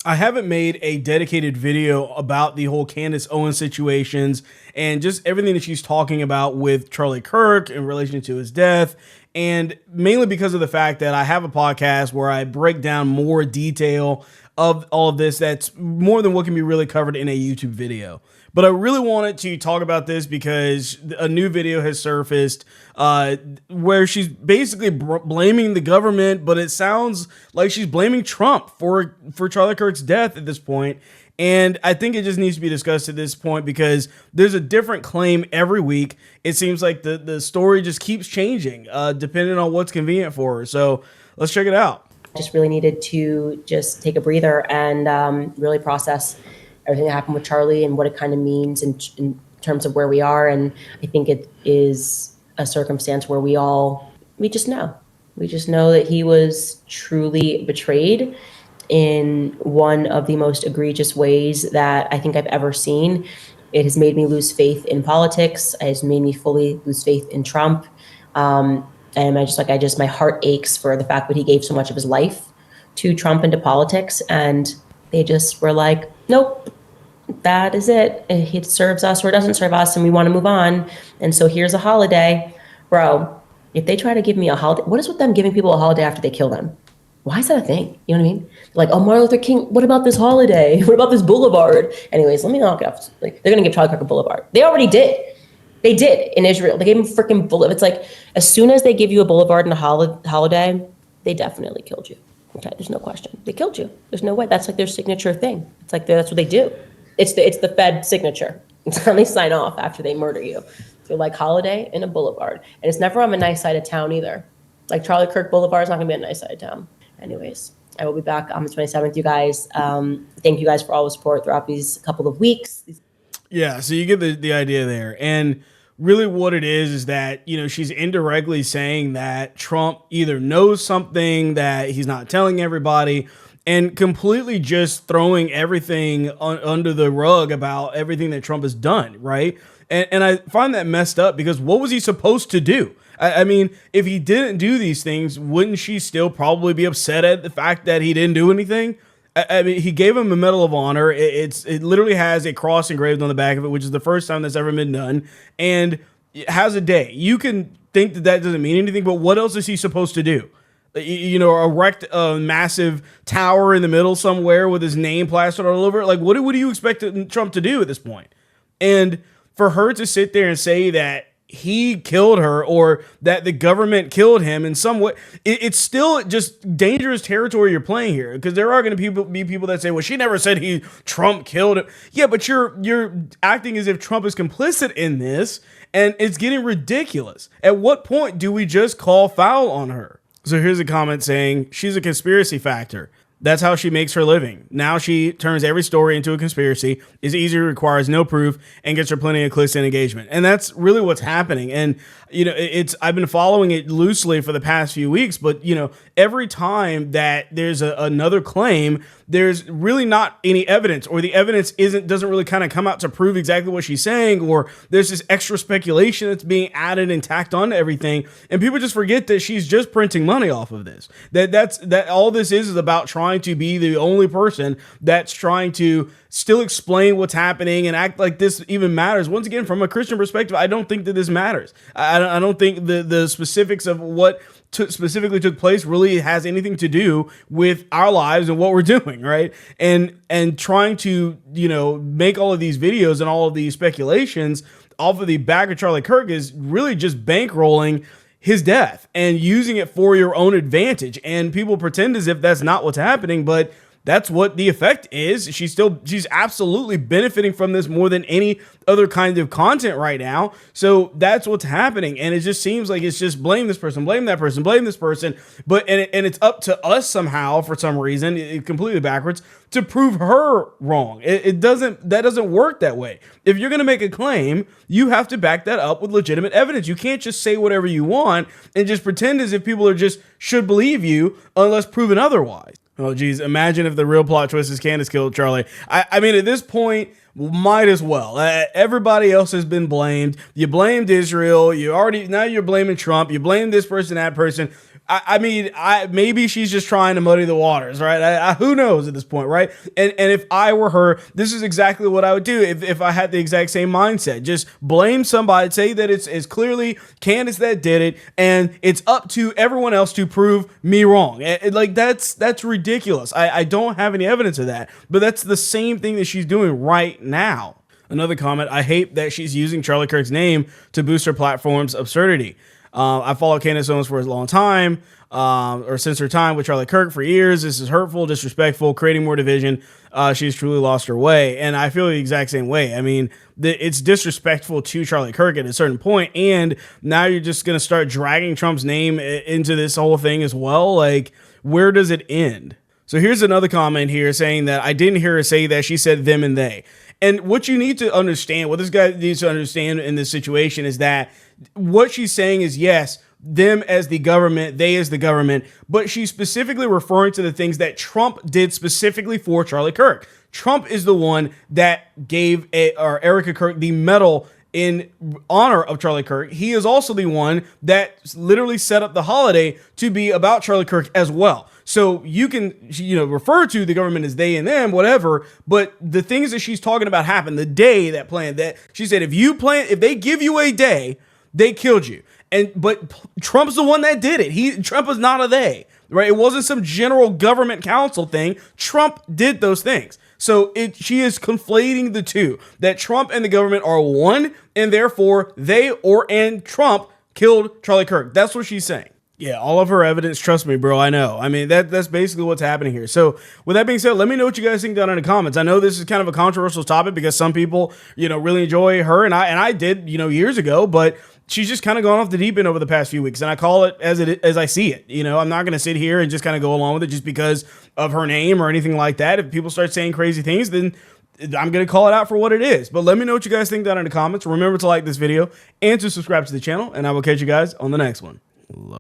I haven't made a dedicated video about the whole Candace Owens situations and just everything that she's talking about with Charlie Kirk in relation to his death. And mainly because of the fact that I have a podcast where I break down more detail of all of this that's more than what can be really covered in a YouTube video. But I really wanted to talk about this because a new video has surfaced where she's basically blaming the government, but it sounds like she's blaming Trump for Charlie Kirk's death at this point. And I think it just needs to be discussed at this point because there's a different claim every week. It seems like the story just keeps changing depending on what's convenient for her. So let's check it out. Just really needed to just take a breather and really process everything that happened with Charlie and what it kind of means in terms of where we are. And I think it is a circumstance where we just know. We just know that he was truly betrayed in one of the most egregious ways that I think I've ever seen. It has made me lose faith in politics. It has made me fully lose faith in Trump. And my heart aches for the fact that he gave so much of his life to Trump and to politics. And they just were like, nope, that is it. It serves us or it doesn't serve us, and we want to move on. And so here's a holiday. Bro, if they try to give me a holiday, what is with them giving people a holiday after they kill them? Why is that a thing? You know what I mean? Like, oh, Martin Luther King, what about this holiday? What about this boulevard? Anyways, let me knock it off. Like, they're going to give Charlie Kirk a boulevard. They already did. They did in Israel. They gave him a freaking boulevard. It's like, as soon as they give you a boulevard and a holiday, they definitely killed you. Okay, there's no question. They killed you. There's no way. That's like their signature thing. It's like that's what they do. It's the Fed signature. It's how they sign off after they murder you. They're like holiday and a boulevard. And it's never on a nice side of town either. Like Charlie Kirk Boulevard is not going to be a nice side of town. Anyways, I will be back on the 27th, you guys. Thank you guys for all the support throughout these couple of weeks. Yeah, so you get the idea there. And really what it is that, you know, she's indirectly saying that Trump either knows something that he's not telling everybody and completely just throwing everything under the rug about everything that Trump has done, right? And I find that messed up because what was he supposed to do? I mean, if he didn't do these things, wouldn't she still probably be upset at the fact that he didn't do anything? I mean, he gave him a Medal of Honor. It literally has a cross engraved on the back of it, which is the first time that's ever been done. And it has a day. You can think that doesn't mean anything, but what else is he supposed to do? You know, erect a massive tower in the middle somewhere with his name plastered all over it? Like, what do you expect Trump to do at this point? And for her to sit there and say that he killed her or that the government killed him in some way, it's still just dangerous territory you're playing here, because there are going to be people that say, well, she never said Trump killed him. Yeah, but you're acting as if Trump is complicit in this, and it's getting ridiculous. At what point do we just call foul on her? So here's a comment saying she's a conspiracy factor. That's how she makes her living. Now she turns every story into a conspiracy, is easy, requires no proof, and gets her plenty of clicks and engagement. And that's really what's happening. And, you know, I've been following it loosely for the past few weeks, but, you know, every time that there's another claim, there's really not any evidence, or the evidence doesn't really kind of come out to prove exactly what she's saying, or there's this extra speculation that's being added and tacked onto everything. And people just forget that she's just printing money off of this. That all this is about trying to be the only person that's trying to still explain what's happening and act like this even matters. Once again, from a Christian perspective, I don't think that this matters. I don't think the specifics of what specifically took place really has anything to do with our lives and what we're doing, right? And trying to, you know, make all of these videos and all of these speculations off of the back of Charlie Kirk is really just bankrolling his death and using it for your own advantage. And people pretend as if that's not what's happening, but that's what the effect is. She's absolutely benefiting from this more than any other kind of content right now. So that's what's happening. And it just seems like it's just blame this person, blame that person, blame this person. But it's up to us somehow, for some reason, completely backwards, to prove her wrong. That doesn't work that way. If you're going to make a claim, you have to back that up with legitimate evidence. You can't just say whatever you want and just pretend as if people should believe you unless proven otherwise. Oh, geez. Imagine if the real plot twist is Candace killed Charlie. I mean, at this point, might as well. Everybody else has been blamed. You blamed Israel. Now you're blaming Trump. You blame this person, that person. I mean, maybe she's just trying to muddy the waters, right? Who knows at this point, right? And if I were her, this is exactly what I would do if I had the exact same mindset. Just blame somebody, say that it's clearly Candace that did it, and it's up to everyone else to prove me wrong. Like that's ridiculous. I don't have any evidence of that, but that's the same thing that she's doing right now. Another comment: I hate that she's using Charlie Kirk's name to boost her platform's absurdity. I followed Candace Owens for a long time, or since her time with Charlie Kirk for years. This is hurtful, disrespectful, creating more division. She's truly lost her way. And I feel the exact same way. I mean, it's disrespectful to Charlie Kirk at a certain point, and now you're just going to start dragging Trump's name into this whole thing as well. Like, where does it end? So here's another comment here saying that I didn't hear her say that. She said them and they. And what you need to understand, what this guy needs to understand in this situation is that what she's saying is, yes, them as the government, they as the government, but she's specifically referring to the things that Trump did specifically for Charlie Kirk. Trump is the one that gave Erica Kirk the medal in honor of Charlie Kirk. He is also the one that literally set up the holiday to be about Charlie Kirk as well. So you can, refer to the government as they and them, whatever, but the things that she's talking about happened the day that planned that. She said, if they give you a day, they killed you. But Trump's the one that did it. Trump was not a they, right? It wasn't some general government council thing. Trump did those things. So she is conflating the two, that Trump and the government are one, and therefore and Trump killed Charlie Kirk. That's what she's saying. Yeah, all of her evidence, trust me, bro, I know. I mean, that's basically what's happening here. So with that being said, let me know what you guys think down in the comments. I know this is kind of a controversial topic because some people, really enjoy her, and I did, years ago, but she's just kind of gone off the deep end over the past few weeks, and I call it as I see it. I'm not going to sit here and just kind of go along with it just because of her name or anything like that. If people start saying crazy things, then I'm going to call it out for what it is. But let me know what you guys think down in the comments. Remember to like this video and to subscribe to the channel, and I will catch you guys on the next one.